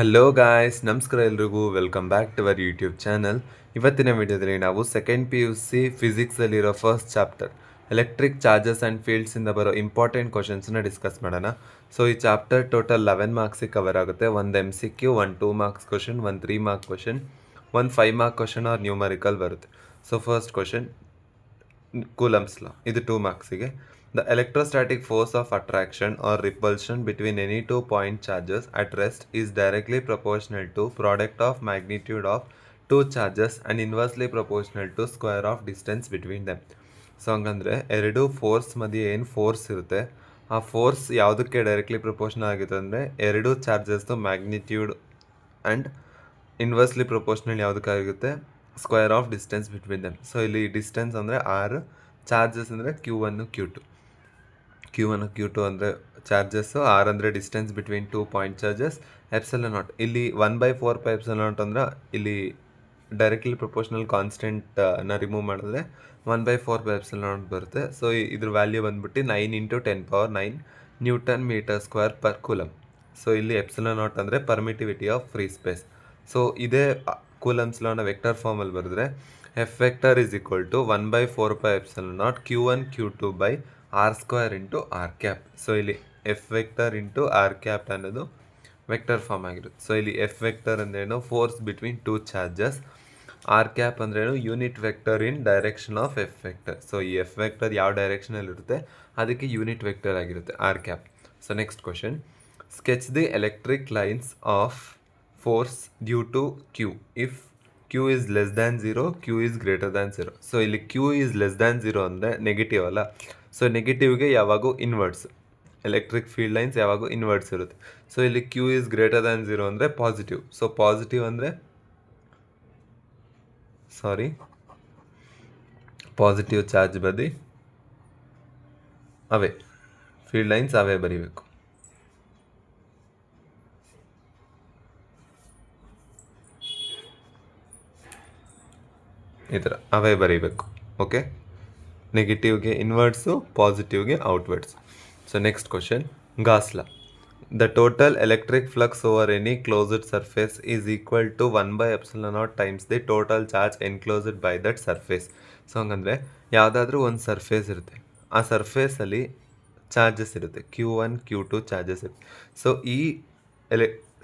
Hello guys, ನಮಸ್ಕಾರ ಎಲ್ರಿಗೂ. Welcome back to our YouTube channel. ಇವತ್ತಿನ ವಿಡಿಯೋದಲ್ಲಿ ನಾವು ಸೆಕೆಂಡ್ PUC ಫಿಸಿಕ್ಸಲ್ಲಿರೋ first chapter electric charges and ಫೀಲ್ಡ್ಸಿಂದ ಬರೋ ಇಂಪಾರ್ಟೆಂಟ್ ಕ್ವಶನ್ಸ್ನ ಡಿಸ್ಕಸ್ ಮಾಡೋಣ. ಸೊ ಈ ಚಾಪ್ಟರ್ ಟೋಟಲ್ 11 ಮಾರ್ಕ್ಸಿಗೆ ಕವರ್ ಆಗುತ್ತೆ. ಒಂದು MCQ, ಒಂದು 2 ಮಾರ್ಕ್ಸ್ ಕ್ವಶನ್, ಒಂದು 3 ಮಾರ್ಕ್ ಕ್ವಶನ್, ಒಂದು 5 ಮಾರ್ಕ್ ಕ್ವಶನ್ ಆರ್ ನ್ಯೂಮರಿಕಲ್ ಬರುತ್ತೆ. ಸೊ ಫಸ್ಟ್ ಕ್ವಶನ್, ಕೂಲಮ್ಸ್ ಲಾ, ಇದು 2 ಮಾರ್ಕ್ಸಿಗೆ. The electrostatic force of attraction or repulsion between any two point charges at rest is directly proportional to product of magnitude of two charges and inversely proportional to square of distance between them. So ಹಂಗಂದರೆ ಎರಡು force ಮಧ್ಯೆ ಏನು force ಇರುತ್ತೆ, ಆ force ಯಾವುದಕ್ಕೆ directly proportional ಆಗುತ್ತೆ ಅಂದರೆ ಎರಡು ಚಾರ್ಜಸ್ದು ಮ್ಯಾಗ್ನಿಟ್ಯೂಡ್ ಆ್ಯಂಡ್ ಇನ್ವರ್ಸ್ಲಿ ಪ್ರಪೋರ್ಷನಲ್ ಯಾವುದಕ್ಕಾಗುತ್ತೆ, square of distance between them. So ಇಲ್ಲಿ ಡಿಸ್ಟೆನ್ಸ್ ಅಂದರೆ R, ಚಾರ್ಜಸ್ ಅಂದರೆ Q1 Q2. Q1 Q2 ಅಂದರೆ ಚಾರ್ಜಸ್ಸು, R ಅಂದರೆ distance between two point charges, epsilon naught. ಇಲ್ಲಿ 1/4πε0 ಅಂದ್ರೆ ಇಲ್ಲಿ ಡೈರೆಕ್ಟ್ಲಿ ಪ್ರಪೋರ್ಷನಲ್ ಕಾನ್ಸ್ಟೆಂಟ್ನ ರಿಮೂವ್ ಮಾಡಿದ್ರೆ 1/4πε0 ಬರುತ್ತೆ. ಸೊ ಇದ್ರ ವ್ಯಾಲ್ಯೂ ಬಂದ್ಬಿಟ್ಟು 9 × 10⁹ newton metre square per coulomb. So ಇಲ್ಲಿ ಎಪ್ಸಿಲಾನ್ ನಾಟ್ ಅಂದರೆ permittivity of free space. So ಇದೇ ಕೂಲಮ್ಸ್ ಲಾನ ವೆಕ್ಟರ್ ಫಾರ್ಮಲ್ಲಿ ಬರೆದ್ರೆ F vector is equal to 1/4πε0 Q1 Q2 R² × R cap. So ಇಲ್ಲಿ F vector × R cap ಅನ್ನೋದು vector form ಆಗಿರುತ್ತೆ. So ಇಲ್ಲಿ F vector ಅಂದ್ರೇನು, force between two charges. R cap ಅಂದ್ರೇನು, unit vector in direction of F vector. So ಈ F vector ಯಾವ ಡೈರೆಕ್ಷನಲ್ಲಿ ಇರುತ್ತೆ ಅದಕ್ಕೆ ಯೂನಿಟ್ ವೆಕ್ಟರ್ ಆಗಿರುತ್ತೆ R cap. So next question, sketch the electric lines of force due to Q if Q is less than 0, Q is greater than 0. So ಇಲ್ಲಿ Q is less than 0 ಅಂದರೆ negative ಅಲ್ಲ. So ನೆಗೆಟಿವ್ಗೆ ಯಾವಾಗೂ inwards, electric field lines ಯಾವಾಗೂ inwards ಇರುತ್ತೆ. So ಇಲ್ಲಿ Q is greater than 0 ಅಂದರೆ positive. So positive ಅಂದರೆ positive charge ಬದಿ ಅವೇ ಫೀಲ್ಡ್ ಲೈನ್ಸ್ ಅವೇ ಬರೀಬೇಕು. ಈ ಥರ ಅವೇ ಬರೀಬೇಕು. ಓಕೆ, ನೆಗೆಟಿವ್ಗೆ ಇನ್ವರ್ಟ್ಸು, ಪಾಸಿಟಿವ್ಗೆ outwards. So next question, Gauss law, the total electric flux over any closed surface is equal to 1/ε0 times the total charge enclosed by that surface. So ಹಂಗಂದರೆ ಯಾವುದಾದ್ರೂ ಒಂದು ಸರ್ಫೇಸ್ ಇರುತ್ತೆ, ಆ ಸರ್ಫೇಸಲ್ಲಿ ಚಾರ್ಜಸ್ ಇರುತ್ತೆ, Q1 Q2 ಚಾರ್ಜಸ್ ಇರುತ್ತೆ. So ಈ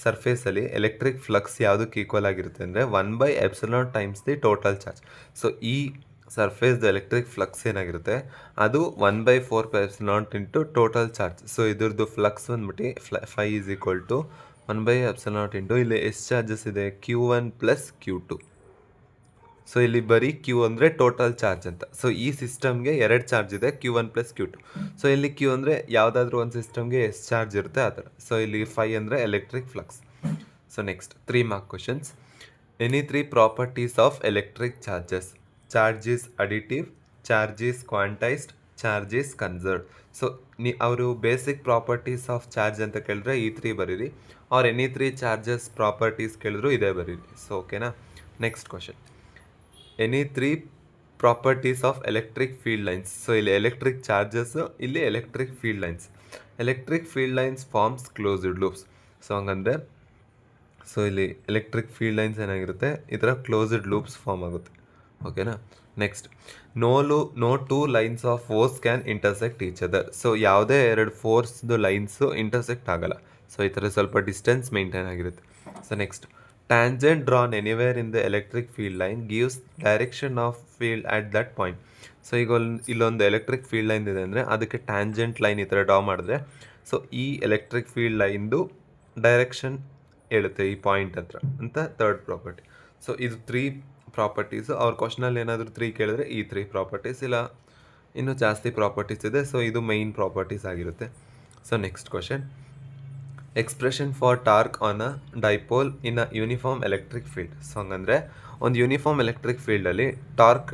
ಸರ್ಫೇಸಲ್ಲಿ electric flux ಯಾವುದಕ್ಕೆ ಈಕ್ವಲ್ ಆಗಿರುತ್ತೆ ಅಂದರೆ 1/ε0 times the total charge. So ಈ ಸರ್ಫೇಸ್ದು ಎಲೆಕ್ಟ್ರಿಕ್ ಫ್ಲಕ್ಸ್ ಏನಾಗಿರುತ್ತೆ ಅದು 1/4πε0 ಇಂಟು ಟೋಟಲ್ ಚಾರ್ಜ್. ಸೊ ಇದ್ರದ್ದು ಫ್ಲಕ್ಸ್ ಬಂದ್ಬಿಟ್ಟು φ ಈಸ್ ಈಕ್ವಲ್ ಟು 1/ε0 ಇಂಟು ಇಲ್ಲಿ ಎಷ್ಟು ಚಾರ್ಜಸ್ ಇದೆ, Q1 + Q2. ಸೊ ಇಲ್ಲಿ ಬರೀ Q ಅಂದರೆ ಟೋಟಲ್ ಚಾರ್ಜ್ ಅಂತ. ಸೊ ಈ ಸಿಸ್ಟಮ್ಗೆ ಎರಡು ಚಾರ್ಜ್ ಇದೆ, Q1 + Q2. ಸೊ ಇಲ್ಲಿ Q ಅಂದರೆ ಯಾವುದಾದ್ರೂ ಒಂದು ಸಿಸ್ಟಮ್ಗೆ ಎಷ್ಟು ಚಾರ್ಜ್ ಇರುತ್ತೆ ಆ ಥರ. ಸೊ ಇಲ್ಲಿ φ ಅಂದರೆ electric flux. So next 3 mark questions, any 3 properties of electric charges. Charge is additive, charge is quantized, charge is conserved. So ಅವರು ಬೇಸಿಕ್ ಪ್ರಾಪರ್ಟೀಸ್ ಆಫ್ ಚಾರ್ಜ್ ಅಂತ ಕೇಳಿದ್ರೆ ಈ 3 ಬರೀರಿ, ಆರ್ ಎನಿ 3 ಚಾರ್ಜಸ್ ಪ್ರಾಪರ್ಟೀಸ್ ಕೇಳಿದ್ರು ಇದೇ ಬರೀರಿ. ಸೊ ಓಕೆನಾ. Next question, any 3 properties of electric field lines. So ಇಲ್ಲಿ ಎಲೆಕ್ಟ್ರಿಕ್ ಚಾರ್ಜಸ್ಸು, ಇಲ್ಲಿ electric field lines. Electric field lines forms closed loops. So ಹಂಗಂದರೆ ಸೊ ಇಲ್ಲಿ ಎಲೆಕ್ಟ್ರಿಕ್ ಫೀಲ್ಡ್ ಲೈನ್ಸ್ ಏನಾಗಿರುತ್ತೆ, ಈ ಥರ ಕ್ಲೋಸ್ಡ್ ಲೂಪ್ಸ್ ಫಾರ್ಮ್ ಆಗುತ್ತೆ. ಓಕೆನಾ. Next, no two lines of force can intersect each other. So ಯಾವುದೇ ಎರಡು ಫೋರ್ಸ್ದು ಲೈನ್ಸು ಇಂಟರ್ಸೆಕ್ಟ್ ಆಗಲ್ಲ. ಸೊ ಈ ಥರ ಸ್ವಲ್ಪ ಡಿಸ್ಟೆನ್ಸ್ ಮೇಂಟೈನ್ ಆಗಿರುತ್ತೆ. So next, tangent drawn anywhere in the electric field line gives direction of field at that point. So ಈಗ ಇಲ್ಲೊಂದು ಎಲೆಕ್ಟ್ರಿಕ್ ಫೀಲ್ಡ್ ಲೈನ್ ಇದೆ ಅಂದರೆ ಅದಕ್ಕೆ ಟ್ಯಾಂಜೆಂಟ್ ಲೈನ್ ಈ ಥರ ಡ್ರಾ ಮಾಡಿದ್ರೆ ಸೊ ಈ ಎಲೆಕ್ಟ್ರಿಕ್ ಫೀಲ್ಡ್ ಲೈನ್ದು ಡೈರೆಕ್ಷನ್ ಹೇಳುತ್ತೆ ಈ ಪಾಯಿಂಟ್ ಹತ್ರ ಅಂತ ಥರ್ಡ್ ಪ್ರಾಪರ್ಟಿ. ಸೊ ಇದು 3 ಪ್ರಾಪರ್ಟೀಸು. ಅವ್ರ ಕ್ವಶನಲ್ಲಿ ಏನಾದರೂ 3 ಕೇಳಿದ್ರೆ ಈ 3 ಪ್ರಾಪರ್ಟೀಸ್, ಇಲ್ಲ ಇನ್ನೂ ಜಾಸ್ತಿ ಪ್ರಾಪರ್ಟೀಸ್ ಇದೆ. ಸೊ ಇದು ಮೈನ್ ಪ್ರಾಪರ್ಟೀಸ್ ಆಗಿರುತ್ತೆ. So next question, expression for torque on a dipole in a uniform electric field. So ಹಂಗಂದರೆ ಒಂದು ಯೂನಿಫಾರ್ಮ್ ಎಲೆಕ್ಟ್ರಿಕ್ ಫೀಲ್ಡಲ್ಲಿ ಟಾರ್ಕ್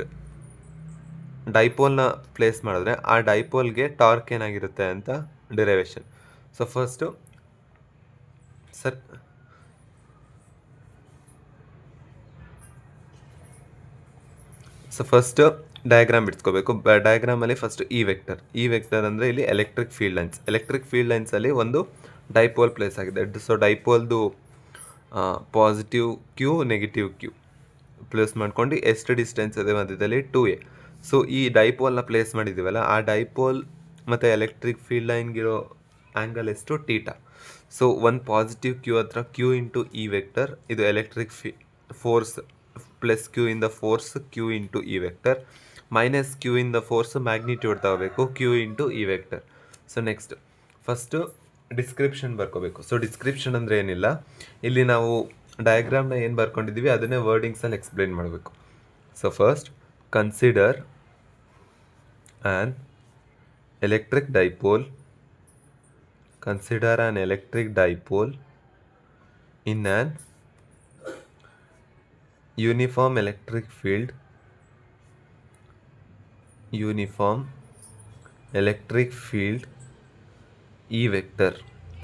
ಡೈಪೋಲ್ನ ಪ್ಲೇಸ್ ಮಾಡಿದ್ರೆ ಆ ಡೈಪೋಲ್ಗೆ ಟಾರ್ಕ್ ಏನಾಗಿರುತ್ತೆ ಅಂತ ಡಿರೈವೇಷನ್. ಸೊ ಫಸ್ಟು ಡಯಾಗ್ರಾಮ್ ಬಿಡ್ಸ್ಕೋಬೇಕು. ಡಯಾಗ್ರಾಮಲ್ಲಿ ಫಸ್ಟ್ ಈ ವೆಕ್ಟರ್ ಅಂದರೆ ಇಲ್ಲಿ electric field lines. Electric field ಲೈನ್ಸಲ್ಲಿ ಒಂದು ಡೈಪೋಲ್ ಪ್ಲೇಸ್ ಆಗಿದೆ. ಸೊ ಡೈಪೋಲ್ದು positive q negative q place ಮಾಡ್ಕೊಂಡು ಎಷ್ಟು ಡಿಸ್ಟೆನ್ಸ್ ಇದೆ ಮಧ್ಯದಲ್ಲಿ 2a. ಸೊ ಈ ಡೈಪೋಲ್ನ ಪ್ಲೇಸ್ ಮಾಡಿದ್ದೀವಲ್ಲ, ಆ ಡೈಪೋಲ್ ಮತ್ತು ಎಲೆಕ್ಟ್ರಿಕ್ ಫೀಲ್ಡ್ ಲೈನ್ಗಿರೋ ಆ್ಯಂಗಲ್ ಎಷ್ಟು ಟೀಟಾ. ಸೊ ಒಂದು ಪಾಸಿಟಿವ್ ಕ್ಯೂ ಹತ್ರ ಕ್ಯೂ ಇಂಟು ಇ ವೆಕ್ಟರ್, ಇದು electric force plus q in the force q into E vector, minus q in the force magnitude ತಗೋಬೇಕು q into E vector. So next first description ಬರ್ಕೋಬೇಕು. So description ಅಂದರೆ ಏನಿಲ್ಲ, ಇಲ್ಲಿ ನಾವು ಡಯಾಗ್ರಾಮ್ನ ಏನು ಬರ್ಕೊಂಡಿದ್ದೀವಿ ಅದನ್ನೇ ವರ್ಡಿಂಗ್ಸಲ್ಲಿ ಎಕ್ಸ್ಪ್ಲೇನ್ ಮಾಡಬೇಕು. So first consider an electric dipole, consider an electric dipole in an uniform electric field, uniform electric field E vector.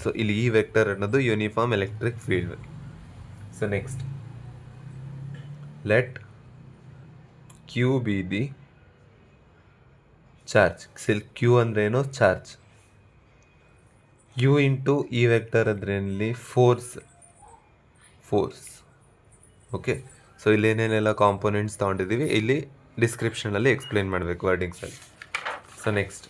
So ಇಲ್ಲಿ E vector ಅನ್ನೋದು uniform electric field. So next let q be the charge. Q ಅಂದ್ರೇನು? Charge. You into E vector ಅದರಲ್ಲಿ force. Okay, so ಇಲ್ಲಿ ಏನೇನೆಲ್ಲ components ತೊಗೊಂಡಿದ್ದೀವಿ ಇಲ್ಲಿ ಡಿಸ್ಕ್ರಿಪ್ಷನಲ್ಲಿ explain ಮಾಡಬೇಕು ವರ್ಡಿಂಗ್ಸಲ್ಲಿ. ಸೊ ನೆಕ್ಸ್ಟ್,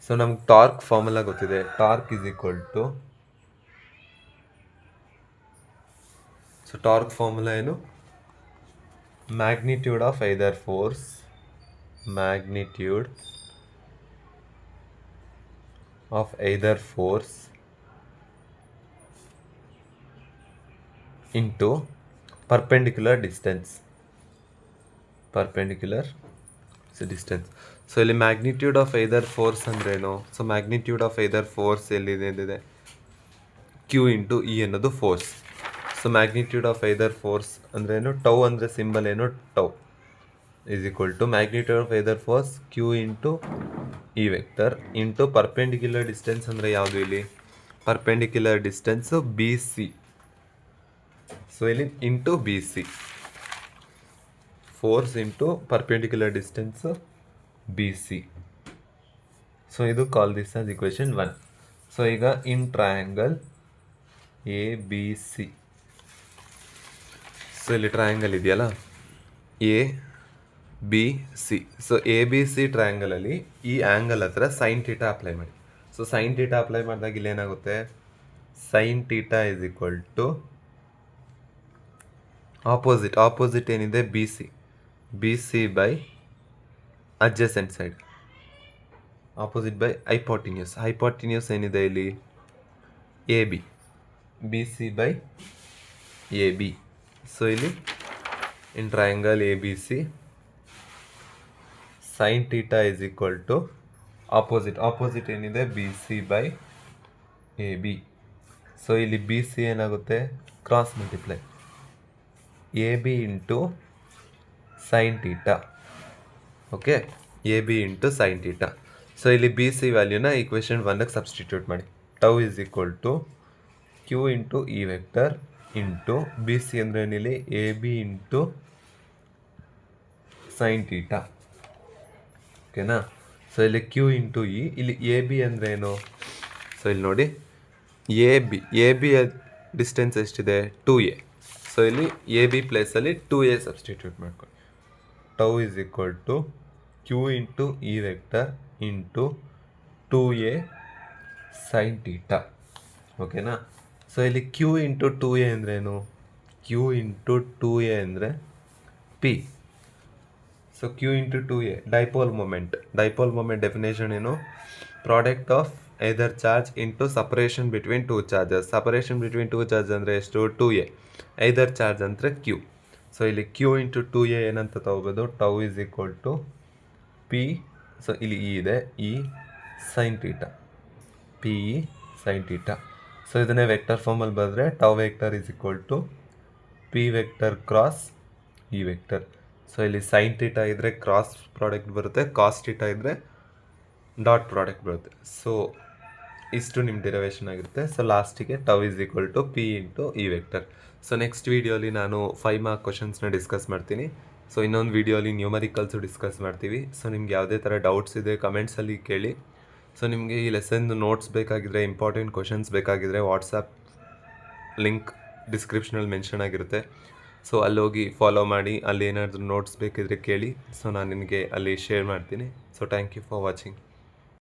ಸೊ ನಮ್ಗೆ ಟಾರ್ಕ್ ಫಾರ್ಮುಲಾ ಗೊತ್ತಿದೆ. Torque is equal to, so torque formula ಏನು? ಮ್ಯಾಗ್ನಿಟ್ಯೂಡ್ ಆಫ್ ಐದರ್ ಫೋರ್ಸ್, ಮ್ಯಾಗ್ನಿಟ್ಯೂಡ್ of either force into perpendicular distance. So ಇಲ್ಲಿ ಮ್ಯಾಗ್ನಿಟ್ಯೂಡ್ ಆಫ್ ಐದರ್ ಫೋರ್ಸ್ ಅಂದ್ರೇನು? So magnitude of either force ಎಲ್ಲಿದೆ? Q into E ಅನ್ನೋದು force. So magnitude of either force ಅಂದ್ರೇನು? Tau ಅಂದರೆ symbol ಏನು? Tau is equal to magnitude of either force q into E vector into perpendicular distance ಅಂದರೆ ಯಾವುದು? ಇಲ್ಲಿ perpendicular distance B C. So ಇಲ್ಲಿ into B C, force into perpendicular distance B C. So ಇದು call this as equation 1. So ಈಗ in triangle A B C, so ಇಲ್ಲಿ triangle ಇದೆಯಲ್ಲ A B C. So A B C ಟ್ರಯಾಂಗಲಲ್ಲಿ ಈ angle ಹತ್ರ sine theta apply ಮಾಡಿ. So sine theta apply ಮಾಡಿದಾಗ ಇಲ್ಲಿ ಏನಾಗುತ್ತೆ? Sine theta is equal to opposite ಏನಿದೆ? B C by adjacent side, opposite by hypotenuse ಏನಿದೆ ಇಲ್ಲಿ? A B C by A B. So ಇಲ್ಲಿ in triangle A B C sine theta is equal to opposite ಏನಿದೆ? B C by A B. So ಇಲ್ಲಿ B C ಏನಾಗುತ್ತೆ? Cross multiply A B into sine theta. Okay, A B into sine theta. So ಇಲ್ಲಿ B C ವ್ಯಾಲ್ಯೂನ equation 1ಗೆ substitute ಮಾಡಿ. Tau is equal to q into E vector into B C ಅಂದರೆ ಏನಿಲ್ಲಿ? A B into sine theta. ಓಕೆನಾ? So ಇಲ್ಲಿ q into E, ಇಲ್ಲಿ A B ಅಂದರೆ ಏನು? ಸೊ ಇಲ್ಲಿ ನೋಡಿ, ಎ ಬಿ ಡಿಸ್ಟೆನ್ಸ್ ಎಷ್ಟಿದೆ? 2a. ಸೊ ಇಲ್ಲಿ ಎ ಬಿ ಪ್ಲೇಸಲ್ಲಿ 2a ಸಬ್ಸ್ಟಿಟ್ಯೂಟ್ ಮಾಡ್ಕೊಳ್ಳಿ. Tau is equal to q into E vector into 2a sine theta. ಓಕೆನಾ? ಸೊ ಇಲ್ಲಿ ಕ್ಯೂ ಇಂಟು 2a ಅಂದ್ರೇನು? ಕ್ಯೂ ಇಂಟು 2a ಅಂದರೆ P. So q into 2a dipole moment definition ಏನು? Product of either charge into separation between two charges. Separation between two charge ಅಂದರೆ ಎಷ್ಟು? 2a. Either charge ಅಂದರೆ q. So ಇಲ್ಲಿ q into 2a ಏನಂತ ತಗೋಬೋದು? Tau is equal to P. So ಇಲ್ಲಿ E ಇದೆ, E sine theta, P E sine theta. So ಇದನ್ನೇ vector ಫಾರ್ಮಲ್ಲಿ ಬರೆದ್ರೆ tau vector is equal to P vector cross E vector. So ಇಲ್ಲಿ sine theta ಇದ್ದರೆ cross product ಬರುತ್ತೆ, cos theta ಇದ್ದರೆ dot product ಬರುತ್ತೆ. ಸೊ ಇಷ್ಟು ನಿಮ್ಮ ಡಿರೈವೇಷನ್ ಆಗಿರುತ್ತೆ. ಸೊ ಲಾಸ್ಟಿಗೆ tau is equal to P into E vector. So next ವೀಡಿಯೋಲಿ ನಾನು 5 ಮಾರ್ಕ್ ಕ್ವಶನ್ಸ್ನ ಡಿಸ್ಕಸ್ ಮಾಡ್ತೀನಿ. ಸೊ ಇನ್ನೊಂದು ವೀಡಿಯೋಲಿ ನ್ಯೂಮರಿಕಲ್ಸು ಡಿಸ್ಕಸ್ ಮಾಡ್ತೀವಿ. ಸೊ ನಿಮ್ಗೆ ಯಾವುದೇ ಥರ ಡೌಟ್ಸ್ ಇದೆ ಕಮೆಂಟ್ಸಲ್ಲಿ ಕೇಳಿ. ಸೊ ನಿಮಗೆ ಈ ಲೆಸನ್ ನೋಟ್ಸ್ ಬೇಕಾಗಿದ್ದರೆ, ಇಂಪಾರ್ಟೆಂಟ್ ಕ್ವಶನ್ಸ್ ಬೇಕಾಗಿದ್ದರೆ ಲಿಂಕ್ ಡಿಸ್ಕ್ರಿಪ್ಷನಲ್ಲಿ ಮೆನ್ಷನ್ ಆಗಿರುತ್ತೆ. ಸೊ ಅಲ್ಲಿ ಹೋಗಿ ಫಾಲೋ ಮಾಡಿ, ಅಲ್ಲಿ ಏನಾದರೂ ನೋಟ್ಸ್ ಬೇಕಿದ್ರೆ ಕೇಳಿ. ಸೊ ನಾನು ನಿನಗೆ ಅಲ್ಲಿ ಶೇರ್ ಮಾಡ್ತೀನಿ. So thank you for watching.